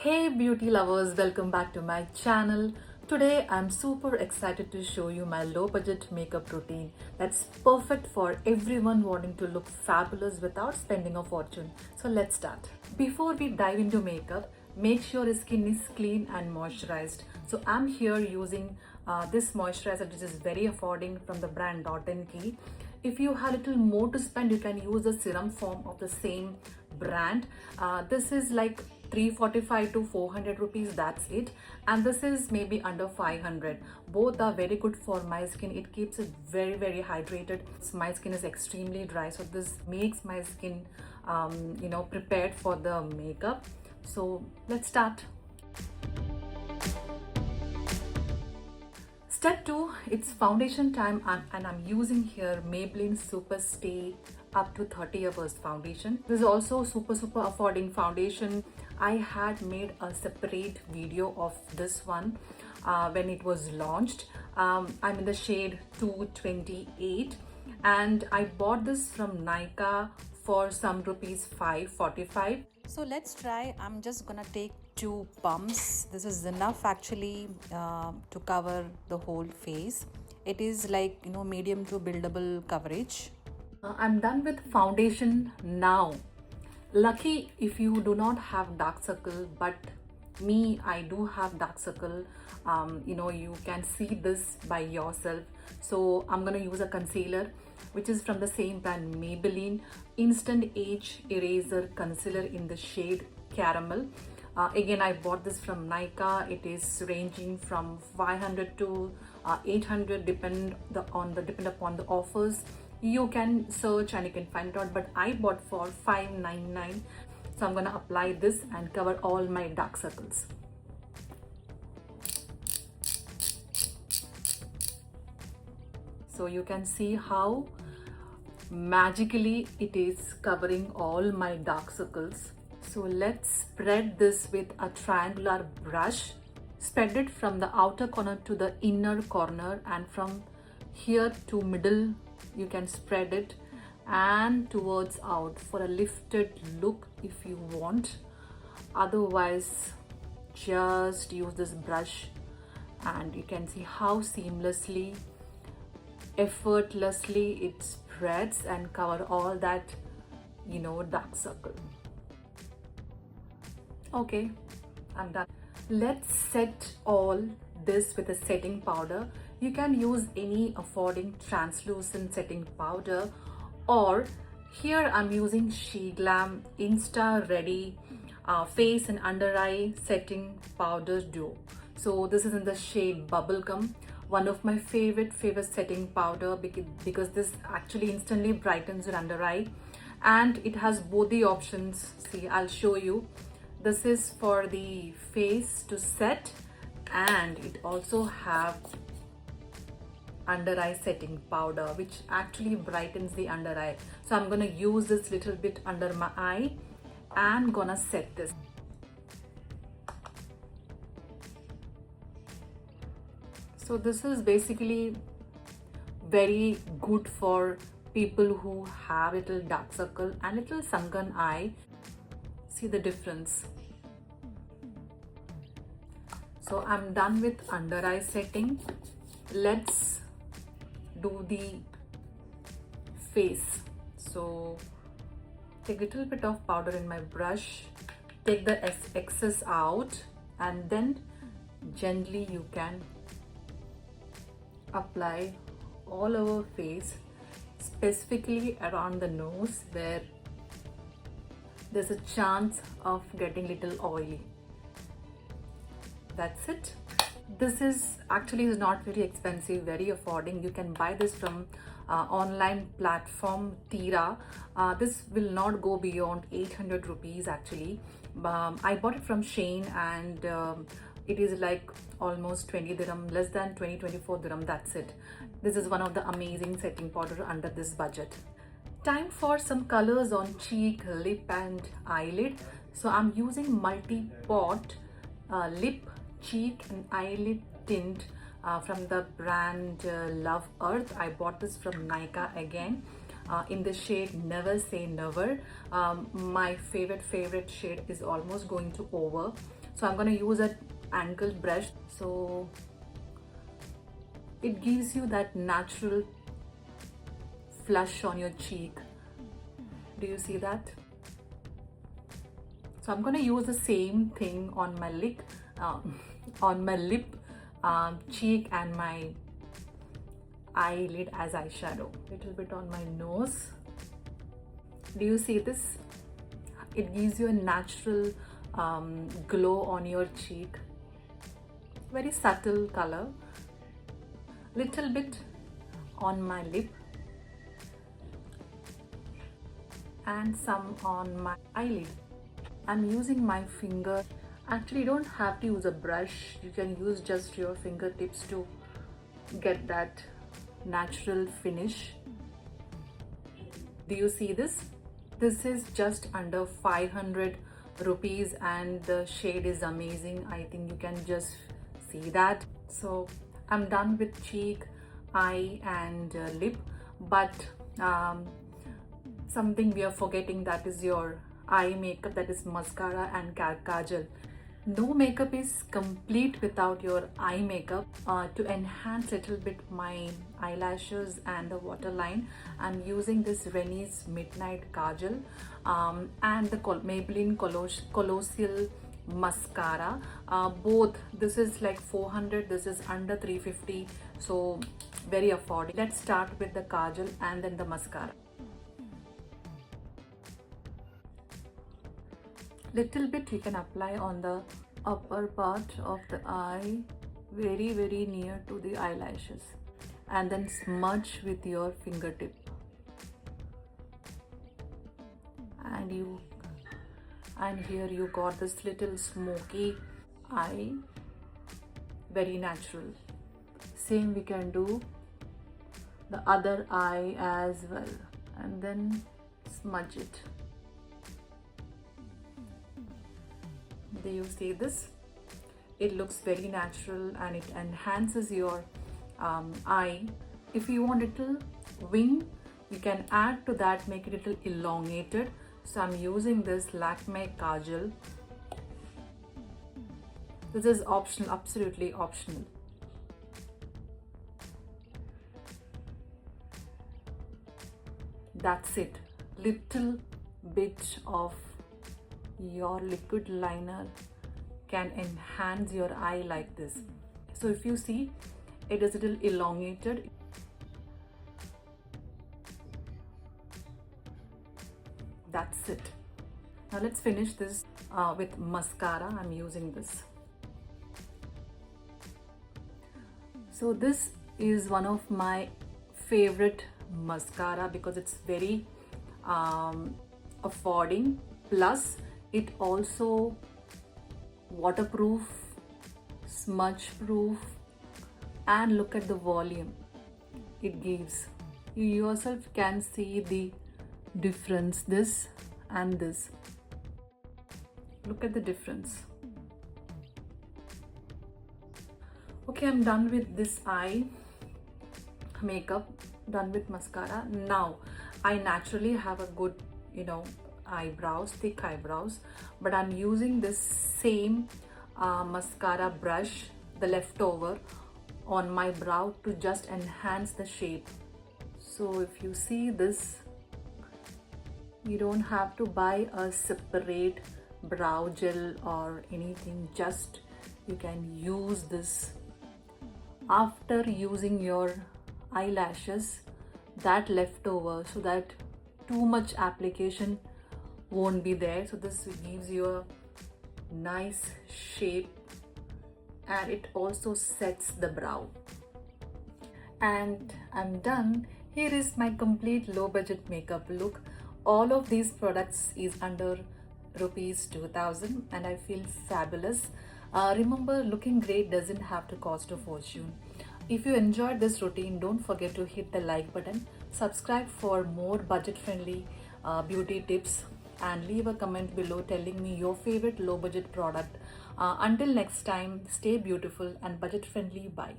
Hey beauty lovers, welcome back to my channel. Today I'm super excited to show you my low budget makeup routine that's perfect for everyone wanting to look fabulous without spending a fortune. So let's start. Before we dive into makeup, make sure your skin is clean and moisturized. So I'm here using this moisturizer which is very affording from the brand Dot and Key. If you have a little more to spend, you can use a serum form of the same brand. This is like 345 to 400 rupees, that's it, and this is maybe under 500. Both are very good for my skin. It keeps it very hydrated. My skin is extremely dry, so this makes my skin prepared for the makeup. So let's start. Step 2, it's foundation time, and I'm using here Maybelline Super Stay up to 30 hours foundation. This is also super affording foundation. I had made a separate video of this one when it was launched. I'm in the shade 228 and I bought this from Nykaa for some rupees 545. So let's try. I'm just gonna take 2 pumps. This is enough actually to cover the whole face. It is like medium to buildable coverage. I'm done with foundation now. Lucky if you do not have dark circle, but me, I do have dark circle. You can see this by yourself. So I'm gonna use a concealer which is from the same brand, Maybelline Instant Age Eraser Concealer in the shade Caramel. Again, I bought this from Nykaa. It is ranging from 500 to 800 depend upon the offers. You can search and you can find it out, but I bought for 599. So I'm gonna apply this and cover all my dark circles. So you can see how magically it is covering all my dark circles. So let's spread this with a triangular brush. Spread it from the outer corner to the inner corner, and from here to middle you can spread it, and towards out for a lifted look if you want. Otherwise, just use this brush and you can see how seamlessly, effortlessly it spreads and cover all that dark circle. Okay, I'm done. Let's set all this with a setting powder. You can use any affording translucent setting powder, or here I'm using She Glam Insta Ready face and under eye setting powder duo. So this is in the shade Bubblegum, one of my favorite setting powder because this actually instantly brightens your under eye, and it has both the options. See, I'll show you. This is for the face to set, and it also have under eye setting powder which actually brightens the under eye. So I'm gonna use this little bit under my eye and gonna set this. So this is basically very good for people who have little dark circle and little sunken eye. See the difference. So I'm done with under eye setting. Let's do the face. So take a little bit of powder in my brush, take the excess out, and then gently you can apply all over face, specifically around the nose where there's a chance of getting little oily. That's it. This is not very expensive, very affording. You can buy this from online platform Tira. This will not go beyond 800 rupees actually. I bought it from Shein, and it is like almost 20 dirham, less than 24 dirham, that's it. This is one of the amazing setting powder under this budget. Time for some colors on cheek, lip and eyelid. So I'm using multi-pot lip, cheek and eyelid tint from the brand Love Earth. I bought this from Nykaa again. in the shade Never Say Never. My favorite shade is almost going to over, so I'm going to use an angled brush. So it gives you that natural flush on your cheek. Do you see that? So I'm going to use the same thing on my lip, cheek and my eyelid as eyeshadow. Little bit on my nose. Do you see this? It gives you a natural glow on your cheek. Very subtle color. Little bit on my lip and some on my eyelid. I'm using my finger. Actually, you don't have to use a brush. You can use just your fingertips to get that natural finish. Do you see this? This is just under 500 rupees and the shade is amazing. I think you can just see that. So I'm done with cheek, eye and lip, but something we are forgetting, that is your eye makeup, that is mascara and kajal. No makeup is complete without your eye makeup. To enhance little bit my eyelashes and the waterline, I'm using this Rennie's Midnight Kajal and the Maybelline Colossal Mascara. Both, this is like 400, this is under 350, so very affordable. Let's start with the kajal and then the mascara. Little bit you can apply on the upper part of the eye, very near to the eyelashes, and then smudge with your fingertip. And here you got this little smoky eye, very natural. Same we can do the other eye as well, and then smudge it. Do you see this? It looks very natural and it enhances your eye. If you want a little wing, you can add to that, make it a little elongated. So I'm using this Lakme Kajal. This is optional, absolutely optional. That's it. Little bit of your liquid liner can enhance your eye like this. So if you see, it is a little elongated. That's it. Now let's finish this with mascara. I'm using this. So this is one of my favorite mascara because it's very affording, plus it also waterproof, smudge proof, and look at the volume it gives. You yourself can see the difference, this and this. Look at the difference. Okay, I'm done with this eye makeup, done with mascara. Now I naturally have a good, eyebrows, thick eyebrows, but I'm using this same mascara brush, the leftover, on my brow to just enhance the shape. So if you see this, you don't have to buy a separate brow gel or anything, just you can use this after using your eyelashes, that leftover, so that too much application won't be there. So this gives you a nice shape and it also sets the brow. And I'm done. Here is my complete low budget makeup look. All of these products is under Rs.2000 and I feel fabulous. Remember, looking great doesn't have to cost a fortune. If you enjoyed this routine, don't forget to hit the like button, subscribe for more budget-friendly beauty tips, and leave a comment below telling me your favorite low budget product. Until next time, stay beautiful and budget-friendly. Bye.